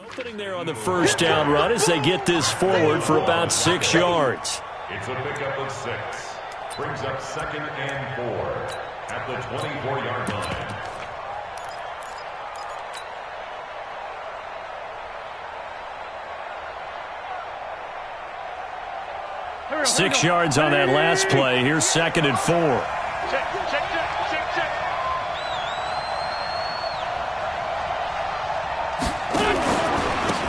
Opening there on the first down run as they get this forward for about 6 yards. It's a pickup of 6. Brings up 2nd and 4 at the 24-yard line. 6 yards on that last play. Here's 2nd and 4.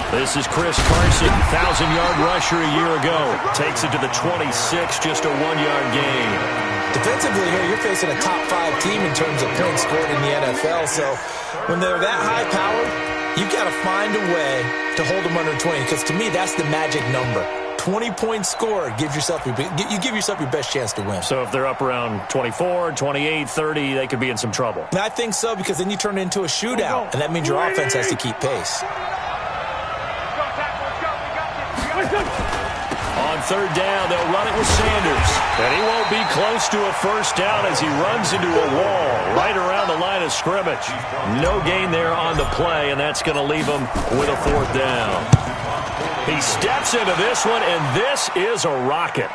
This is Chris Carson, 1,000-yard rusher a year ago. Takes it to the 26, just a 1-yard gain. Defensively here, you're facing a top 5 team in terms of points scored in the NFL. So when they're that high-powered, you've got to find a way to hold them under 20. Because to me, that's the magic number. 20 points scored, you give yourself your best chance to win. So if they're up around 24, 28, 30, they could be in some trouble. And I think so, because then you turn it into a shootout, and that means your offense has to keep pace. On 3rd down, they'll run it with Sanders. And he won't be close to a first down as he runs into a wall right around the line of scrimmage. No gain there on the play, and that's going to leave him with a 4th down. He steps into this one, and this is a rocket.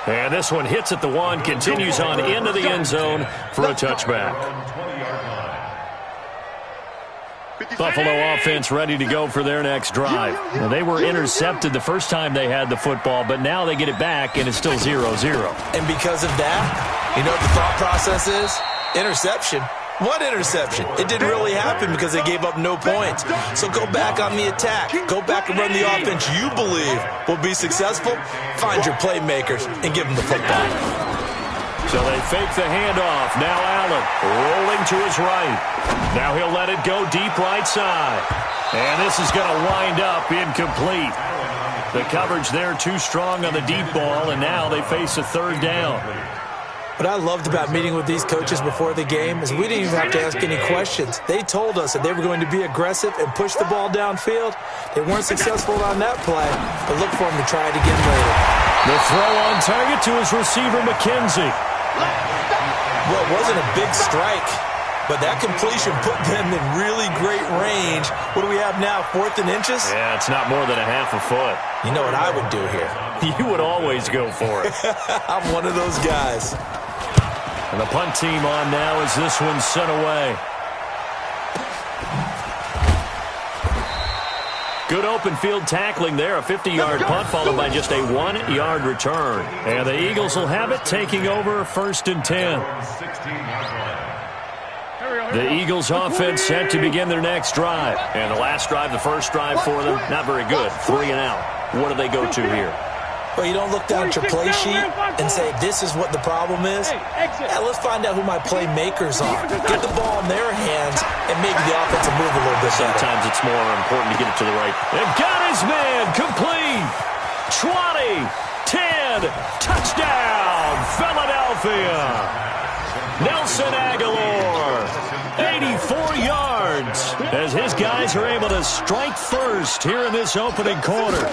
And this one hits at the 1, continues on into the end zone for a touchback. Buffalo offense ready to go for their next drive. Well, they were intercepted the first time they had the football, but now they get it back, and it's still 0-0. And because of that, you know what the thought process is? Interception. What interception? It didn't really happen because they gave up no points. So go back on the attack. Go back and run the offense you believe will be successful. Find your playmakers and give them the football. So they fake the handoff. Now Allen rolling to his right. Now he'll let it go deep right side. And this is going to wind up incomplete. The coverage there too strong on the deep ball, and now they face a 3rd down. What I loved about meeting with these coaches before the game is we didn't even have to ask any questions. They told us that they were going to be aggressive and push the ball downfield. They weren't successful on that play, but look for them to try it again later. The throw on target to his receiver, McKenzie. Well, it wasn't a big strike, but that completion put them in really great range. What do we have now, 4th and inches? Yeah, it's not more than a half a foot. You know what I would do here? You would always go for it. I'm one of those guys. And the punt team on now as this one's sent away. Good open field tackling there. A 50-yard punt followed by just a 1-yard return. And the Eagles will have it, taking over 1st and 10. The Eagles offense set to begin their next drive. And the last drive, the first drive for them, not very good. 3 and out. What do they go to here? Well, you don't look down at your play sheet and say, this is what the problem is. Yeah, let's find out who my playmakers are. Get the ball in their hands, and maybe the offense will move a little bit better. Sometimes it's more important to get it to the right. And got his man complete. 20, 10, touchdown, Philadelphia. Nelson Aguilar, 84 yards, as his guys are able to strike first here in this opening quarter.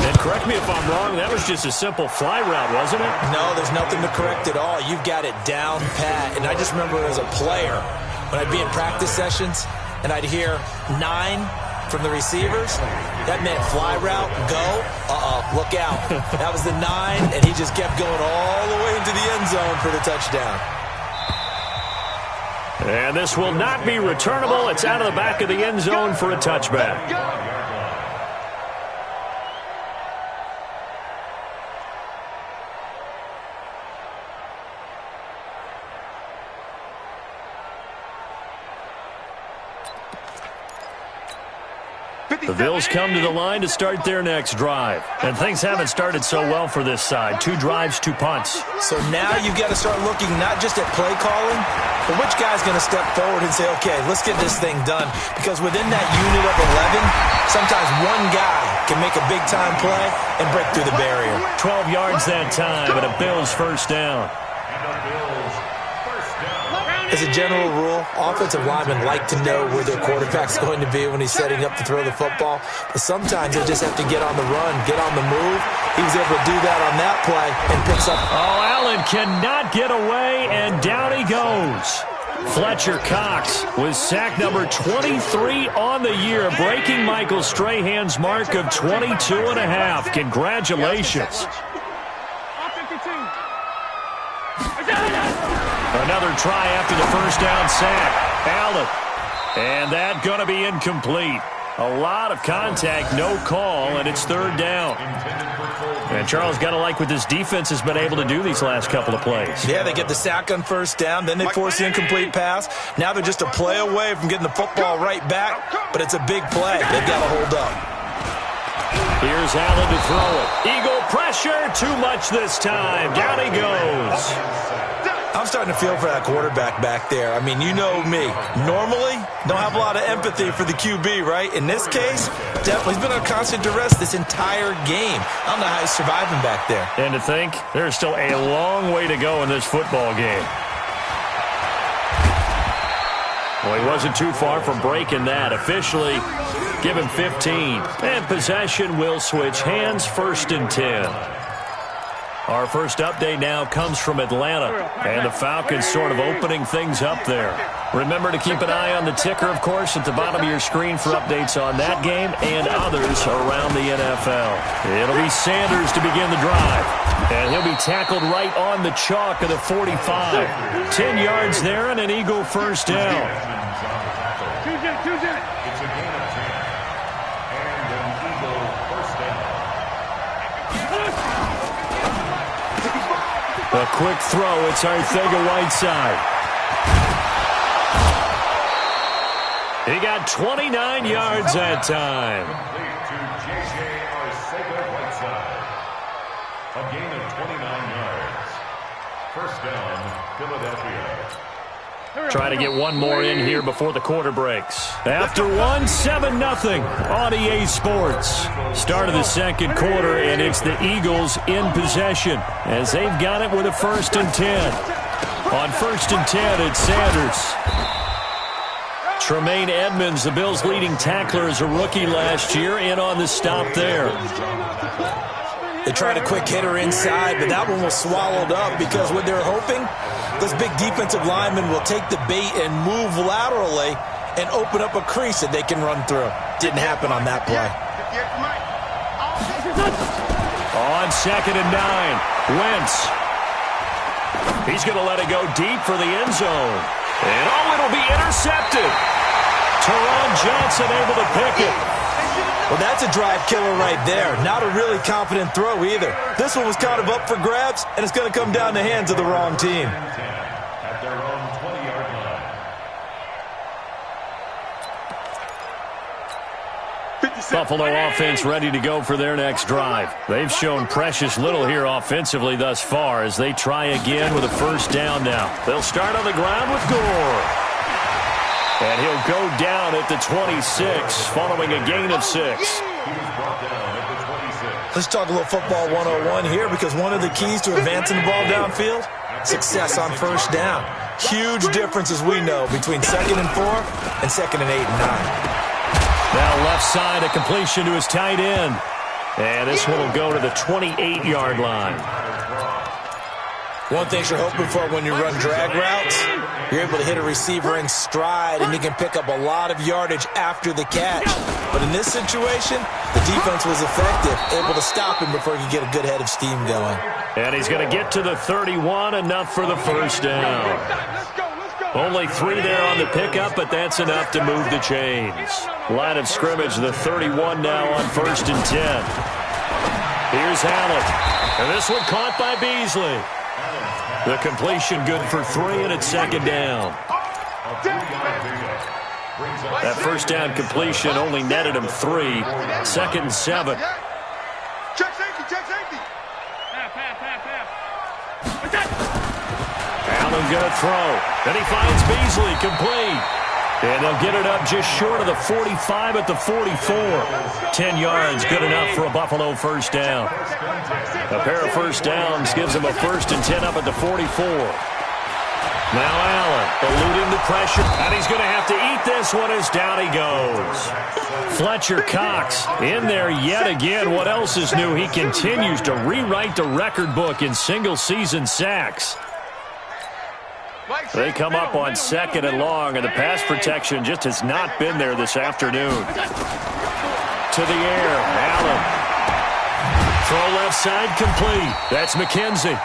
And correct me if I'm wrong, that was just a simple fly route, wasn't it? No, there's nothing to correct at all. You've got it down pat. And I just remember as a player, when I'd be in practice sessions and I'd hear 9 from the receivers, that meant fly route, go, look out. That was the 9, and he just kept going all the way into the end zone for the touchdown. And this will not be returnable. It's out of the back of the end zone for a touchback. The Bills come to the line to start their next drive. And things haven't started so well for this side. 2 drives, 2 punts. So now you've got to start looking not just at play calling, but which guy's going to step forward and say, okay, let's get this thing done. Because within that unit of 11, sometimes one guy can make a big-time play and break through the barrier. 12 yards that time, and a Bills first down. As a general rule, offensive linemen like to know where their quarterback's going to be when he's setting up to throw the football. But sometimes they just have to get on the run, get on the move. He was able to do that on that play and picks up. Oh, Allen cannot get away, and down he goes. Fletcher Cox with sack number 23 on the year, breaking Michael Strahan's mark of 22.5. Congratulations. Another try after the first down sack. Allen. And that going to be incomplete. A lot of contact, no call, and it's third down. And Charles, got to like what this defense has been able to do these last couple of plays. Yeah, they get the sack on first down, then they force the incomplete pass. Now they're just a play away from getting the football right back, but it's a big play. They've got to hold up. Here's Allen to throw it. Eagle pressure, too much this time. Down he goes. I'm starting to feel for that quarterback back there. I mean, you know me. Normally, don't have a lot of empathy for the QB, right? In this case, definitely. He's been under constant duress this entire game. I don't know how he's surviving back there. And to think, there's still a long way to go in this football game. Well, he wasn't too far from breaking that. Officially, give him 15. And possession will switch hands, 1st and 10. Our first update now comes from Atlanta, and the Falcons sort of opening things up there. Remember to keep an eye on the ticker, of course, at the bottom of your screen for updates on that game and others around the NFL. It'll be Sanders to begin the drive, and he'll be tackled right on the chalk of the 45. 10 yards there and an Eagle first down. It's a gain of 10 and an Eagle first down. A quick throw. It's Arcega-Whiteside. He got 29 yards that time. Complete to J.J. Arcega-Whiteside. A gain of 29 yards. First down, Philadelphia. Try to get one more in here before the quarter breaks. After one, 7-0 on EA Sports. Start of the second quarter, and it's the Eagles in possession as they've got it with a 1st and 10. On 1st and 10, it's Sanders. Tremaine Edmonds, the Bills' leading tackler as a rookie last year, in on the stop there. They tried a quick hitter inside, but that one was swallowed up because what they're hoping, those big defensive linemen will take the bait and move laterally and open up a crease that they can run through. Didn't happen on that play. On 2nd and 9, Wentz. He's going to let it go deep for the end zone. And it'll be intercepted. Teron Johnson able to pick it. Well, that's a drive killer right there. Not a really confident throw either. This one was kind of up for grabs, and it's going to come down the hands of the wrong team. At their own 20-yard line. Buffalo offense ready to go for their next drive. They've shown precious little here offensively thus far as they try again with a first down now. They'll start on the ground with Gore. And he'll go down at the 26 following a gain of 6. Let's talk a little football 101 here because one of the keys to advancing the ball downfield, success on first down. Huge difference, as we know, between 2nd and 4 and 2nd and 8 and 9. Now left side, a completion to his tight end. And this one will go to the 28-yard line. One thing you're hoping for when you run drag routes, you're able to hit a receiver in stride and you can pick up a lot of yardage after the catch. But in this situation, the defense was effective, able to stop him before he could get a good head of steam going. And he's going to get to the 31, enough for the first down. Only 3 there on the pickup, but that's enough to move the chains. Line of scrimmage, the 31 now on 1st and 10. Here's Allen. And this one caught by Beasley. The completion good for 3, and it's 2nd down. That first down completion only netted him 3. 2nd and 7. Check safety. Allen going to throw. Then he finds Beasley, complete. And they'll get it up just short of the 45 at the 44. 10 yards, good enough for a Buffalo first down. A pair of first downs gives him a 1st and 10 up at the 44. Now Allen eluding the pressure, and he's going to have to eat this one as down he goes. Fletcher Cox in there yet again. What else is new? He continues to rewrite the record book in single-season sacks. They come up on 2nd and long, and the pass protection just has not been there this afternoon. To the air, Allen. Throw left side complete. That's McKenzie.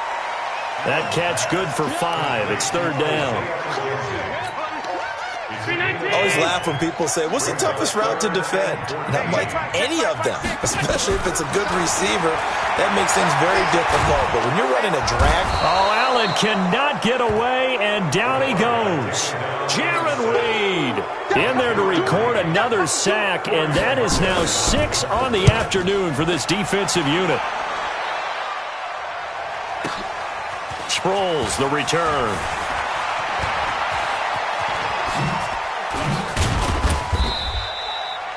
That catch good for 5. It's 3rd down. I always laugh when people say, what's the toughest route to defend? And I'm like, any of them, especially if it's a good receiver. That makes things very difficult. But when you're running a drag. Oh, Allen cannot get away, and down he goes. Jaron Reed in there to record another sack, and that is now 6 on the afternoon for this defensive unit. Sproles, the return.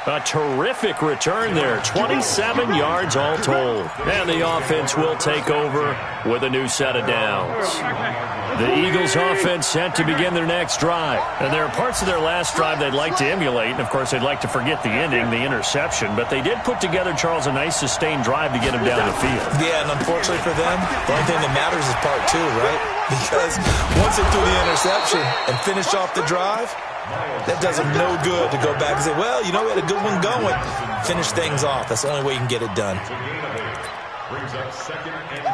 A terrific return there. 27 yards all told. And the offense will take over with a new set of downs. The Eagles offense set to begin their next drive. And there are parts of their last drive they'd like to emulate. And, of course, they'd like to forget the ending, the interception. But they did put together, Charles, a nice sustained drive to get him down the field. Yeah, and unfortunately for them, the only thing that matters is part 2, right? Because once they threw the interception and finished off the drive, that does them no good to go back and say, well, you know, we had a good one going. Finish things off. That's the only way you can get it done. Brings up 2nd and 2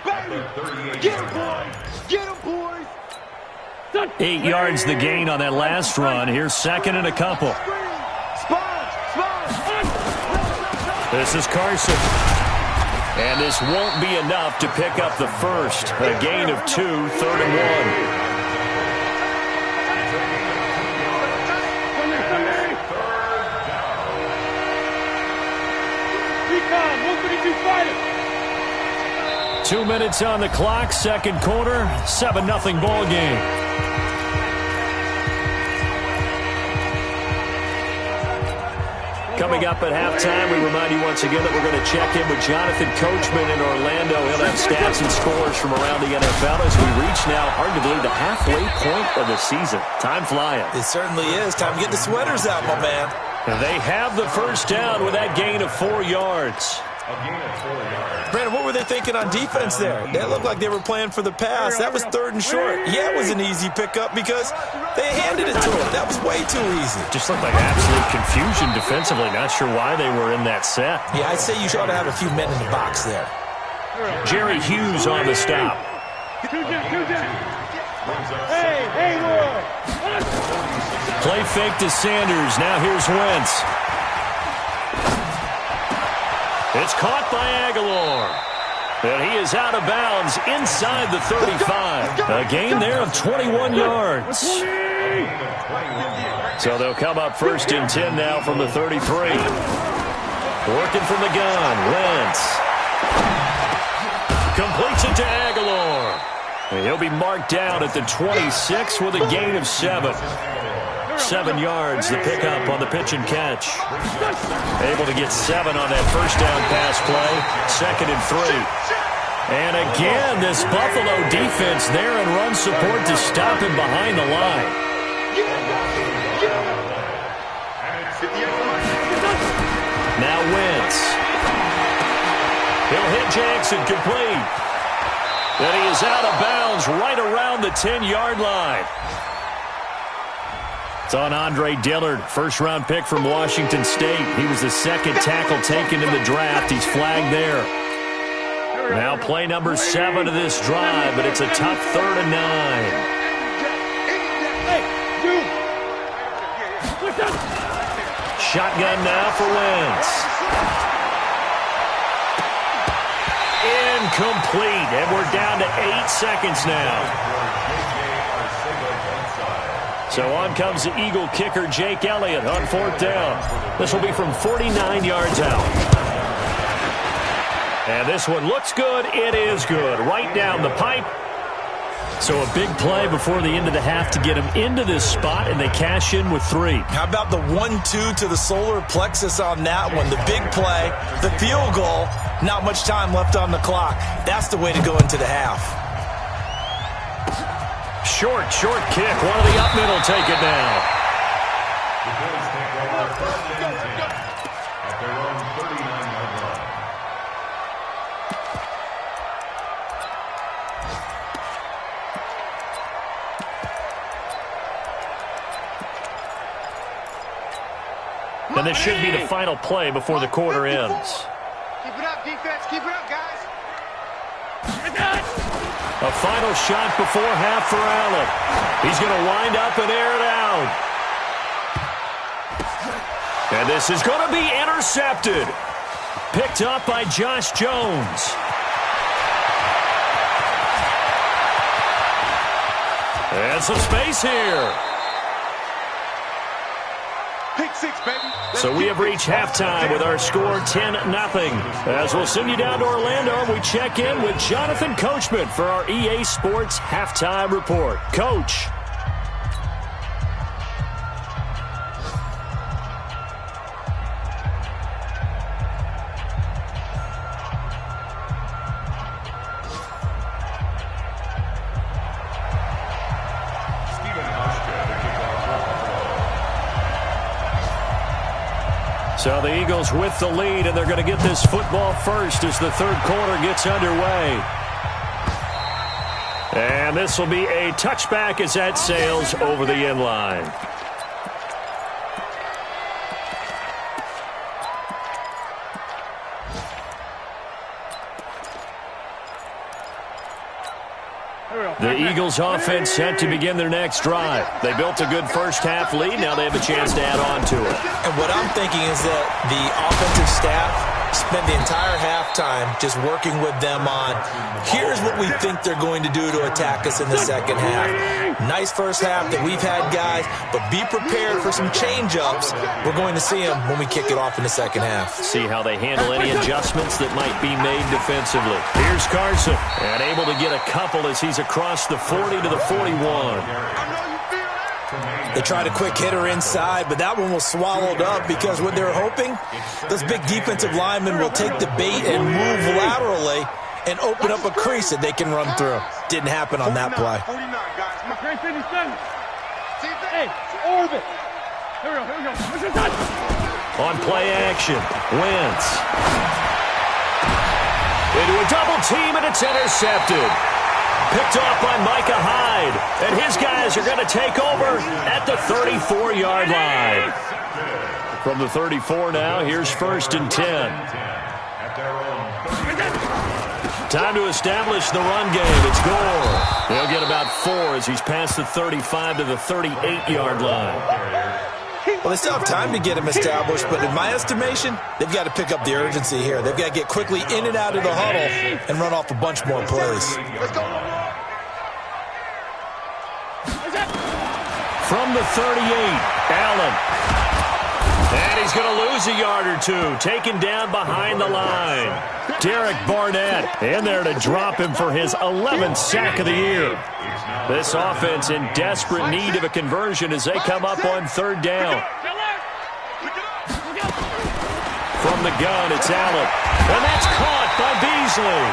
at the 38-yard line. Get him, boys! 8 yards the gain on that last run. Here's 2nd and a couple. This is Carson. And this won't be enough to pick up the first. A gain of 2, 3rd and 1. Fighter. 2 minutes on the clock, 2nd quarter, 7-0 ball game. Coming up at halftime, we remind you once again that we're going to check in with Jonathan Coachman in Orlando. He'll have stats and scores from around the NFL as we reach now, hard to believe, the halfway point of the season. Time flying. It certainly is. Time to get the sweaters out, my man. And they have the first down with that gain of 4 yards. Brandon, what were they thinking on defense there? That looked like they were playing for the pass. That was 3rd and short. Yeah, it was an easy pickup because they handed it to him. That was way too easy. Just looked like absolute confusion defensively. Not sure why they were in that set. Yeah, I'd say you ought to have a few men in the box there. Jerry Hughes on the stop. Hey, Lord. Play fake to Sanders. Now here's Wentz. It's caught by Aguilar. And he is out of bounds inside the 35. A gain there of 21 yards. So they'll come up 1st and 10 now from the 33. Working from the gun. Wentz. Completes it to Aguilar. And he'll be marked down at the 26 with a gain of 7. 7 yards, the pickup on the pitch and catch. Able to get 7 on that first down pass play. 2nd and 3. And again, this Buffalo defense there in run support to stop him behind the line. Now Wentz. He'll hit Jackson complete. And he is out of bounds right around the 10-yard line. It's on Andre Dillard, first-round pick from Washington State. He was the 2nd tackle taken in the draft. He's flagged there. Now play number 7 of this drive, but it's a tough 3rd and 9. Shotgun now for Wentz. Incomplete, and we're down to 8 seconds now. So on comes the Eagle kicker, Jake Elliott, on 4th down. This will be from 49 yards out. And this one looks good. It is good. Right down the pipe. So a big play before the end of the half to get him into this spot, and they cash in with 3. How about the 1-2 to the solar plexus on that one? The big play, the field goal, not much time left on the clock. That's the way to go into the half. Short kick. One of the up middle take it now. The Bills take over 1st and 10 at their own 39-yard line. And this should be the final play before the quarter ends. Keep it up, defense. Keep it up, guys. A final shot before half for Allen. He's going to wind up and air it out. And this is going to be intercepted. Picked up by Josh Jones. And some space here. Pick six, baby. So we have reached halftime with our score 10-0. As we'll send you down to Orlando, we check in with Jonathan Coachman for our EA Sports Halftime Report. Coach. So the Eagles with the lead, and they're going to get this football first as the third quarter gets underway. And this will be a touchback as that sails over the end line. The Eagles offense set to begin their next drive. They built a good first-half lead. Now they have a chance to add on to it. And what I'm thinking is that the offensive staff spent the entire halftime just working with them on, here's what we think they're going to do to attack us in the second half. Nice first half that we've had, guys, but be prepared for some change-ups. We're going to see them when we kick it off in the second half. See how they handle any adjustments that might be made defensively. Here's Carson, and able to get a couple as he's across the 40 to the 41. They tried a quick hitter inside, but that one was swallowed up because what they're hoping, those big defensive linemen will take the bait and move laterally and open up a crease that they can run through. Didn't happen on that play. Hey, orbit. Here we go. On play action, Wentz. Into a double team, and it's intercepted. Picked off by Micah Hyde. And his guys are going to take over at the 34-yard line. From the 34 now, here's 1st and 10. Time to establish the run game. It's Gore. He'll get about 4 as he's past the 35 to the 38-yard line. Well, they still have time to get him established, but in my estimation, they've got to pick up the urgency here. They've got to get quickly in and out of the huddle and run off a bunch more plays. From the 38, Allen. And he's going to lose a yard or two, taken down behind the line. Derek Barnett in there to drop him for his 11th sack of the year. This offense in desperate need of a conversion as they come up on 3rd down. From the gun, it's Allen. And that's caught by Beasley.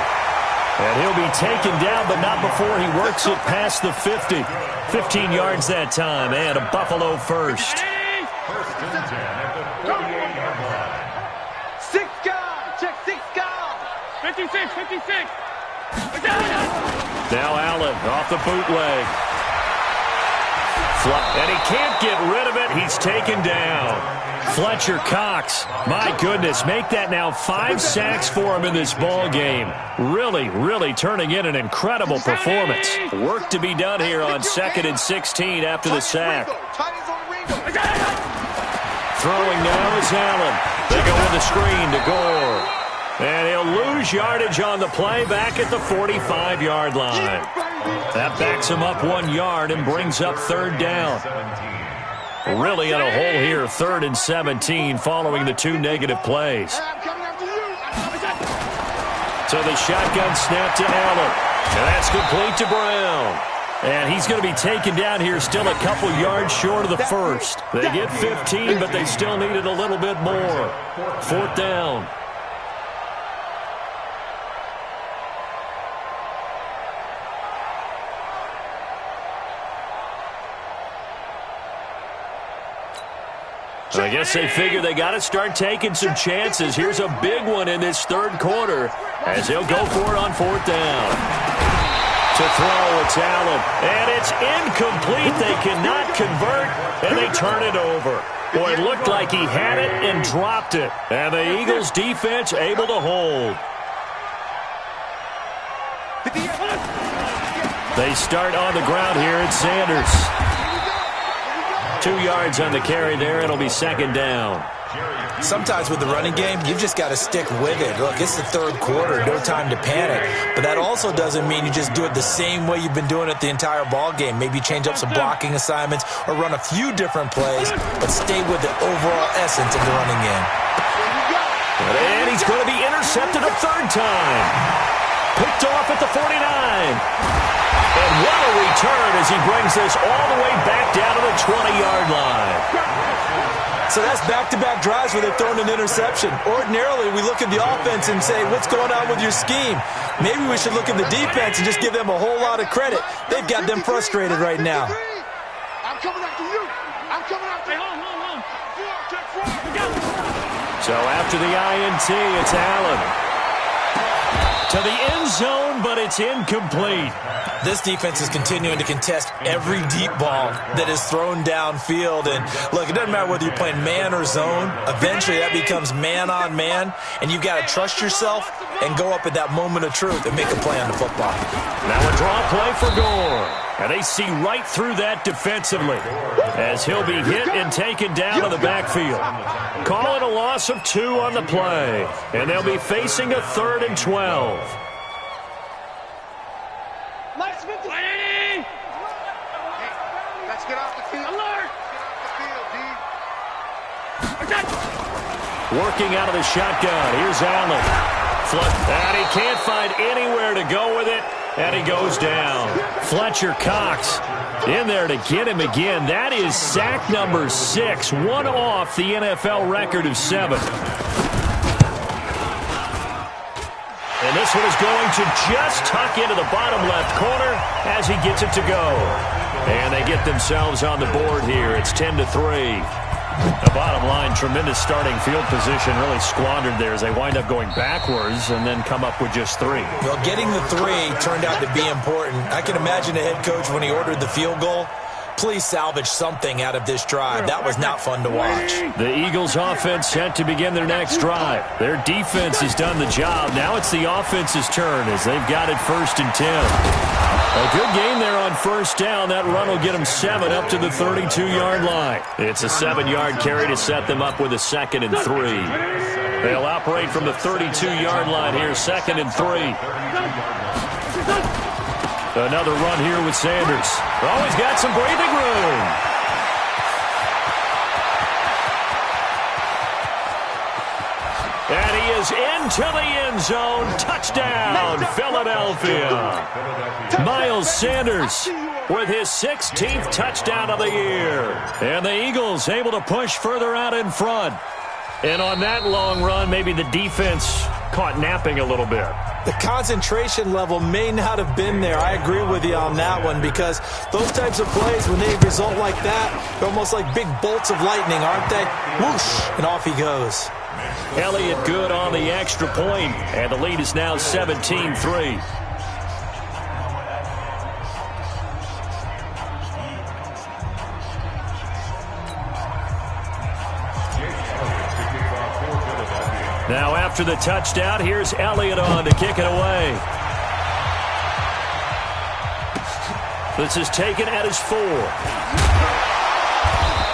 And he'll be taken down, but not before he works it past the 50. 15 yards that time, and a Buffalo first. 6 guys. Check 6 guys. 56. Now Allen off the bootleg. And he can't get rid of it. He's taken down. Fletcher Cox, my goodness, make that now 5 sacks for him in this ball game. Really turning in an incredible performance. Work to be done here on 2nd and 16 after the sack. Throwing now is Allen. They go with the screen to Gore. And he'll lose yardage on the play back at the 45-yard line. That backs him up 1 yard and brings up 3rd down. Really in a hole here, 3rd and 17 following the 2 negative plays. So the shotgun snap to Allen. And that's complete to Brown. And he's going to be taken down here still a couple yards short of the first. They get 15, but they still needed a little bit more. 4th down. I guess they figure they got to start taking some chances. Here's a big one in this 3rd quarter as they'll go for it on 4th down. To throw, it's Allen. And it's incomplete. They cannot convert, and they turn it over. Boy, it looked like he had it and dropped it. And the Eagles defense able to hold. They start on the ground here at Sanders. 2 yards on the carry there. It'll be second down. Sometimes with the running game, you've just got to stick with it. Look, it's the third quarter, no time to panic. But that also doesn't mean you just do it the same way you've been doing it the entire ball game. Maybe change up some blocking assignments or run a few different plays, but stay with the overall essence of the running game. And he's going to be intercepted a third time. Picked off at the 49. And what a return as he brings this all the way back down to the 20-yard line. So that's back-to-back drives where they've thrown an interception. Ordinarily, we look at the offense and say, what's going on with your scheme? Maybe we should look at the defense and just give them a whole lot of credit. They've got them frustrated right now. I'm coming after you. I'm coming after you. So after the INT, it's Allen. To the end zone, but it's incomplete. This defense is continuing to contest every deep ball that is thrown downfield. And, look, it doesn't matter whether you're playing man or zone. Eventually, that becomes man-on-man, and you've got to trust yourself and go up at that moment of truth and make a play on the football. Now a draw play for Gore. And they see right through that defensively as he'll be hit and taken down in the backfield. Calling a loss of 2 on the play. And they'll be facing a 3rd and 12. Let's get off the field. Alert! Working out of the shotgun. Here's Allen. And he can't find anywhere to go with it. And he goes down. Fletcher Cox in there to get him again. That is sack number 6. One off the NFL record of 7. And this one is going to just tuck into the bottom left corner as he gets it to go. And they get themselves on the board here. It's 10-3. The bottom line, tremendous starting field position, really squandered there as they wind up going backwards and then come up with just 3. Well, getting the 3 turned out to be important. I can imagine the head coach when he ordered the field goal. Please salvage something out of this drive. That was not fun to watch. The Eagles offense set to begin their next drive. Their defense has done the job. Now it's the offense's turn as they've got it 1st and 10. A good game there on 1st down. That run will get them 7 up to the 32-yard line. It's a 7-yard carry to set them up with a 2nd and 3. They'll operate from the 32-yard line here, 2nd and 3. Another run here with Sanders. Always got some breathing room. And he is into the end zone. Touchdown, Philadelphia. Miles Sanders with his 16th touchdown of the year. And the Eagles able to push further out in front. And on that long run, maybe the defense caught napping a little bit. The concentration level may not have been there. I agree with you on that one because those types of plays, when they result like that, they're almost like big bolts of lightning, aren't they? Whoosh, and off he goes. Elliott good on the extra point, and the lead is now 17-3. Now after the touchdown, here's Elliott on to kick it away. This is taken at his 4.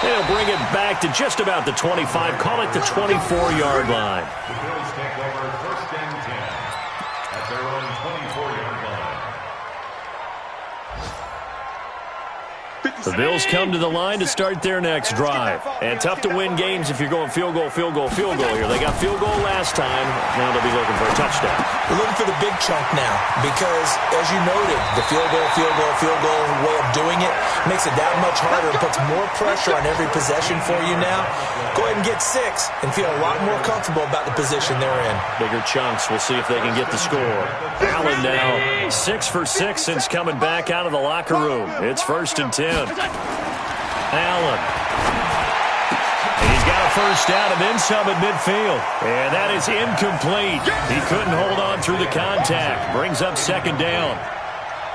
They'll bring it back to just about the 25. Call it the 24-yard line. The Bills take over 1st and 10 at their own 24-yard line. The Bills come to the line to start their next drive. And tough to win games if you're going field goal, field goal, field goal here. They got field goal last time. Now they'll be looking for a touchdown. We're looking for the big chunk now because, as you noted, the field goal way of doing it makes it that much harder and puts more pressure on every possession for you now. Go ahead and get 6 and feel a lot more comfortable about the position they're in. Bigger chunks. We'll see if they can get the score. Allen now 6 for 6 since coming back out of the locker room. It's 1st and 10. Allen. And he's got a 1st down and then some at midfield. And that is incomplete. He couldn't hold on through the contact. Brings up 2nd down.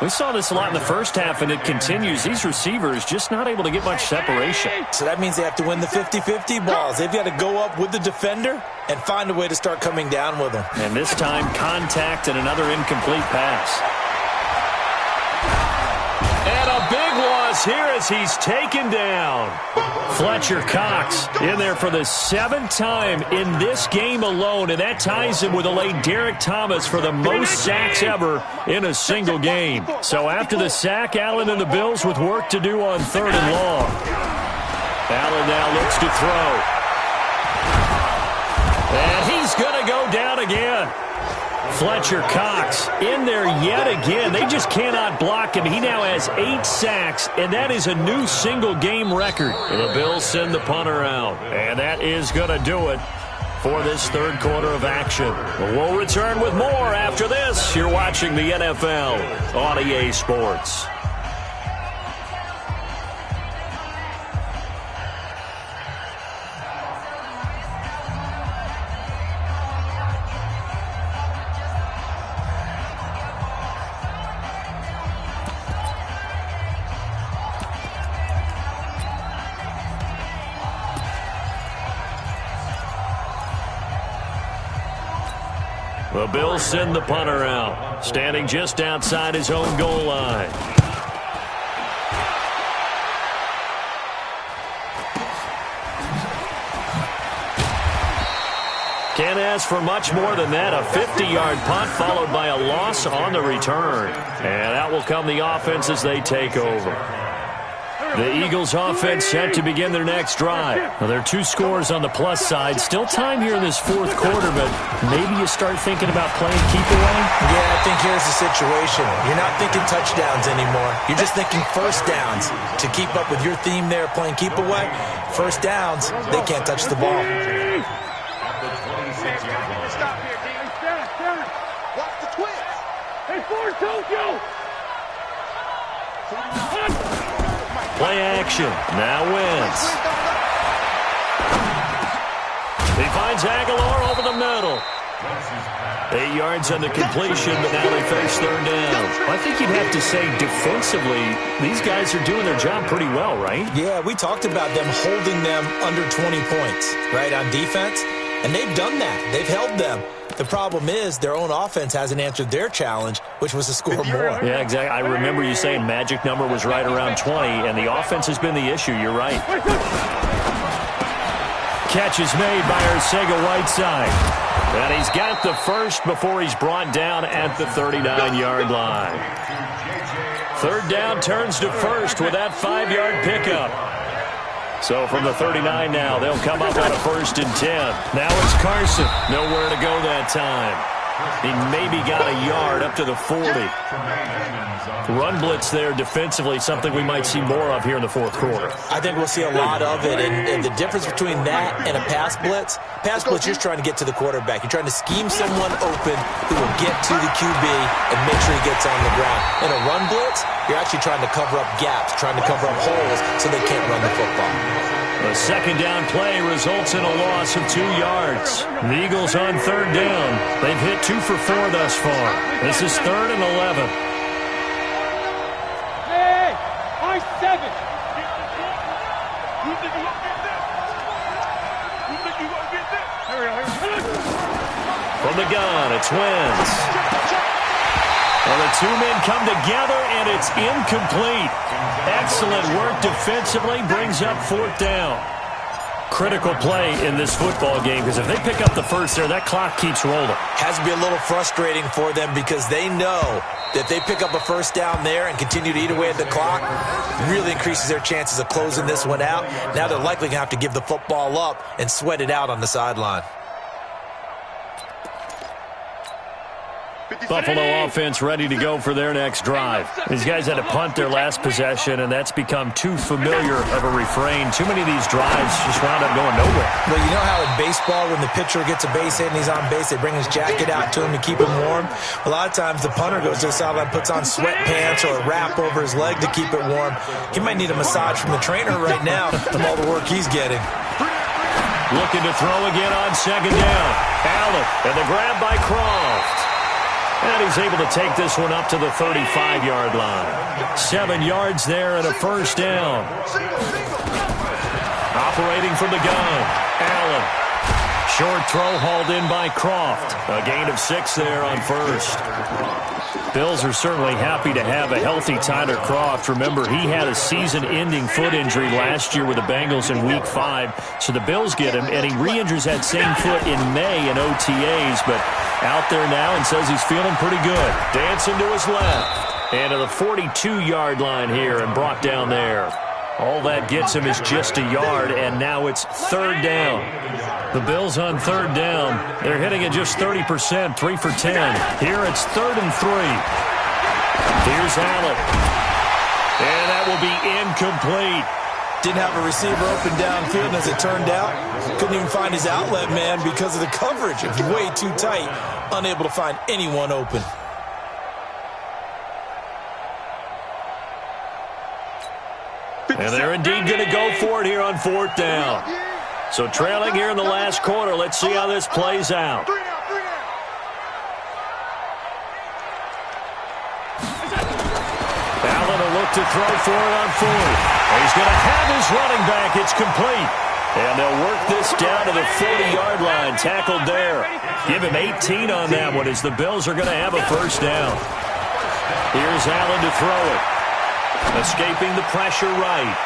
We saw this a lot in the first half, and it continues. These receivers just not able to get much separation. So that means they have to win the 50-50 balls. They've got to go up with the defender and find a way to start coming down with them. And this time, contact and another incomplete pass. And a big loss here as he's taken down. Fletcher Cox in there for the 7th time in this game alone, and that ties him with the late Derek Thomas for the most sacks ever in a single game. So after the sack, Allen and the Bills with work to do on 3rd and long. Allen now looks to throw. And he's going to go down again. Fletcher Cox in there yet again. They just cannot block him. He now has 8 sacks, and that is a new single-game record. The Bills send the punter out, and that is going to do it for this 3rd quarter of action. We'll return with more after this. You're watching the NFL on EA Sports. The Bills send the punter out, standing just outside his own goal line. Can't ask for much more than that. A 50-yard punt followed by a loss on the return. And that will come the offense as they take over. The Eagles offense set to begin their next drive. Well, there are 2 scores on the plus side. Still time here in this 4th quarter, but maybe you start thinking about playing keep away? Yeah, I think here's the situation. You're not thinking touchdowns anymore. You're just thinking first downs. To keep up with your theme there, playing keep away, first downs, they can't touch the ball. Stop here, D. Watch the twist. Hey, Ford, Tokyo. Play action. Now Wentz. He finds Aguilar over the middle. 8 yards on the completion, but now they face 3rd down. I think you'd have to say defensively, these guys are doing their job pretty well, right? Yeah, we talked about them holding them under 20 points, right, on defense. And they've done that. They've held them. The problem is their own offense hasn't answered their challenge, which was to score more. Yeah, exactly. I remember you saying magic number was right around 20, and the offense has been the issue. You're right. Catch is made by Arcega-Whiteside. And he's got the first before he's brought down at the 39-yard line. 3rd down turns to first with that 5-yard pickup. So from the 39 now, they'll come up on a 1st and 10. Now it's Carson. Nowhere to go that time. He maybe got a yard up to the 40. Run blitz there defensively, something we might see more of here in the 4th quarter. I think we'll see a lot of it. And the difference between that and a pass blitz, you're trying to get to the quarterback. You're trying to scheme someone open who will get to the QB and make sure he gets on the ground. In a run blitz, you're actually trying to cover up gaps, trying to cover up holes so they can't run the football. The 2nd down play results in a loss of 2 yards. The Eagles on 3rd down. They've hit 2 for 4 thus far. This is 3rd and 11. Hey, I 7. You think you're going to get this? You think you're going to get this? Hurry. From the gun, it's Wentz. Well, the 2 men come together, and it's incomplete. Excellent work defensively, brings up 4th down. Critical play in this football game, because if they pick up the first there, that clock keeps rolling. Has to be a little frustrating for them because they know that if they pick up a 1st down there and continue to eat away at the clock, really increases their chances of closing this one out. Now they're likely going to have to give the football up and sweat it out on the sideline. Buffalo offense ready to go for their next drive. These guys had to punt their last possession, and that's become too familiar of a refrain. Too many of these drives just wound up going nowhere. Well, you know how in baseball, when the pitcher gets a base hit and he's on base, they bring his jacket out to him to keep him warm? A lot of times the punter goes to the sideline, puts on sweatpants or a wrap over his leg to keep it warm. He might need a massage from the trainer right now from all the work he's getting. Looking to throw again on 2nd down. Allen, and the grab by Croft. And he's able to take this one up to the 35-yard line. 7 yards there and a first down. Operating from the gun, Allen. Short throw hauled in by Croft. A gain of 6 there on first. Bills are certainly happy to have a healthy Tyler Croft. Remember, he had a season-ending foot injury last year with the Bengals in Week 5. So the Bills get him, and he re-injures that same foot in May in OTAs. But out there now and says he's feeling pretty good. Dancing to his left. And to the 42-yard line here and brought down there. All that gets him is just a yard, and now it's third down. The Bills on third down. They're hitting at just 30%, 3 for 10. Here it's 3rd and 3. Here's Allen. And that will be incomplete. Didn't have a receiver open downfield, and as it turned out, couldn't even find his outlet man because of the coverage. It was way too tight, unable to find anyone open. And they're indeed going to go for it here on 4th down. So trailing here in the last quarter. Let's see how this plays out. Allen will look to throw for it on 4th. He's going to have his running back. It's complete. And they'll work this down to the 40-yard line. Tackled there. Give him 18 on that one as the Bills are going to have a first down. Here's Allen to throw it. Escaping the pressure right.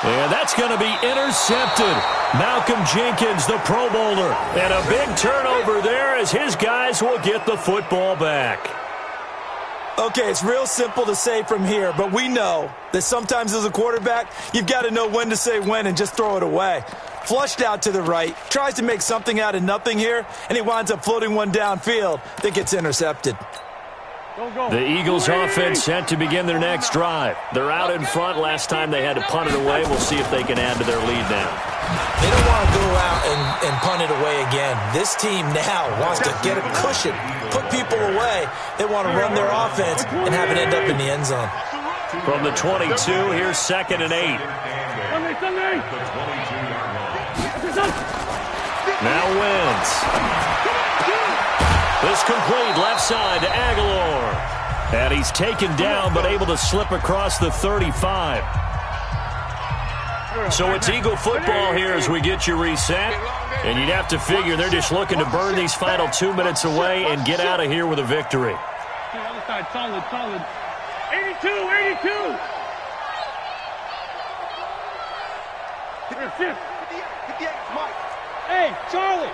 And that's going to be intercepted. Malcolm Jenkins, the Pro Bowler. And a big turnover there as his guys will get the football back. Okay, it's real simple to say from here, but we know that sometimes as a quarterback, you've got to know when to say when and just throw it away. Flushed out to the right, tries to make something out of nothing here, and he winds up floating one downfield that gets intercepted. The Eagles offense set to begin their next drive. They're out in front. Last time they had to punt it away. We'll see if they can add to their lead now. They don't want to go out and punt it away again. This team now wants to get a cushion, put people away. They want to run their offense and have it end up in the end zone. From the 22, here's 2nd and 8. Now Wentz. This complete left side to Aguilar. And he's taken down but able to slip across the 35. So it's Eagle football here as we get you reset. And you'd have to figure they're just looking to burn these final 2 minutes away and get out of here with a victory. Other side, solid. 82, 82. Hey, Charlie.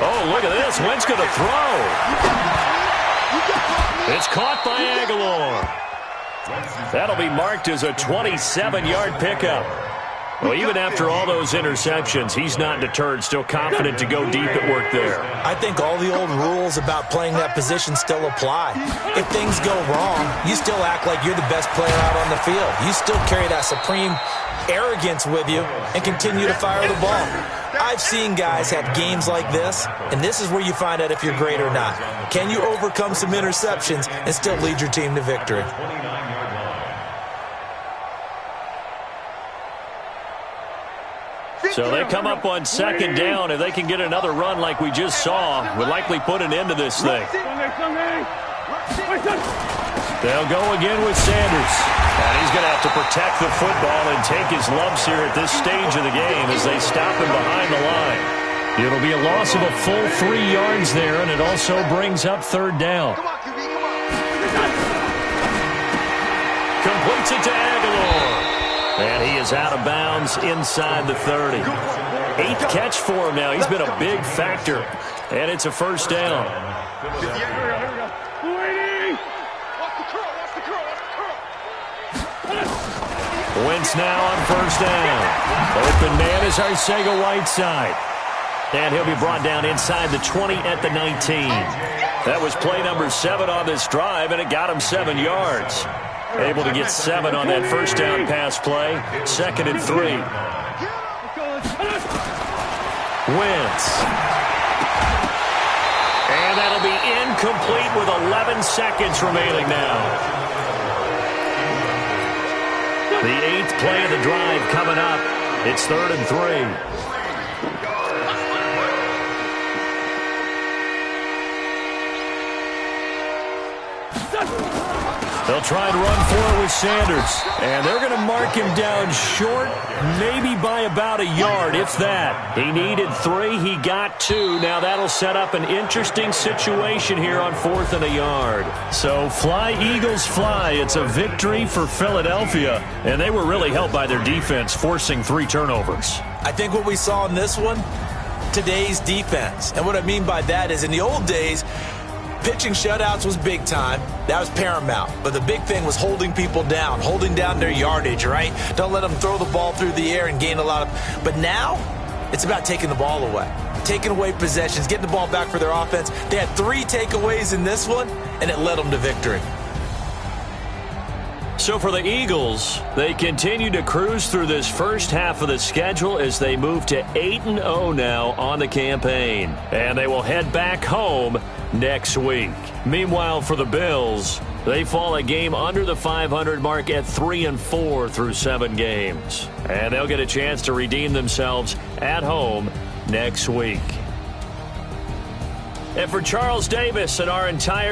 Oh, look at this. Wentz going to throw. It's caught by Aguilar. That'll be marked as a 27-yard pickup. Well, even after all those interceptions, he's not deterred, still confident to go deep at work there. I think all the old rules about playing that position still apply. If things go wrong, you still act like you're the best player out on the field. You still carry that supreme arrogance with you and continue to fire the ball. I've seen guys have games like this, and this is where you find out if you're great or not. Can you overcome some interceptions and still lead your team to victory? So they come up on 2nd down. If they can get another run like we just saw, would likely put an end to this thing. They'll go again with Sanders. And he's going to have to protect the football and take his lumps here at this stage of the game as they stop him behind the line. It'll be a loss of a full 3 yards there, and it also brings up 3rd down. Completes it to Aguilar. And he is out of bounds inside the 30. 8th catch for him now. He's been a big factor. And it's a first down. Wentz now on first down. Open man is Arcega-Whiteside. And he'll be brought down inside the 20 at the 19. That was play number 7 on this drive, and it got him 7 yards. Able to get 7 on that first down pass play. 2nd and 3. Wentz. And that'll be incomplete with 11 seconds remaining now. The 8th play of the drive coming up. It's 3rd and 3. They'll try and run for it with Sanders. And they're going to mark him down short, maybe by about a yard, if that. He needed 3. He got 2. Now that'll set up an interesting situation here on 4th and a yard. So fly, Eagles, fly. It's a victory for Philadelphia. And they were really helped by their defense, forcing 3 turnovers. I think what we saw in this one, today's defense. And what I mean by that is in the old days, pitching shutouts was big time. That was paramount. But the big thing was holding people down, holding down their yardage, right? Don't let them throw the ball through the air and gain a lot of... But now, it's about taking the ball away. Taking away possessions, getting the ball back for their offense. They had 3 takeaways in this one, and it led them to victory. So for the Eagles, they continue to cruise through this first half of the schedule as they move to 8-0 now on the campaign. And they will head back home next week. Meanwhile, for the Bills, they fall a game under the 500 mark at 3-4 through 7 games. And they'll get a chance to redeem themselves at home next week. And for Charles Davis and our entire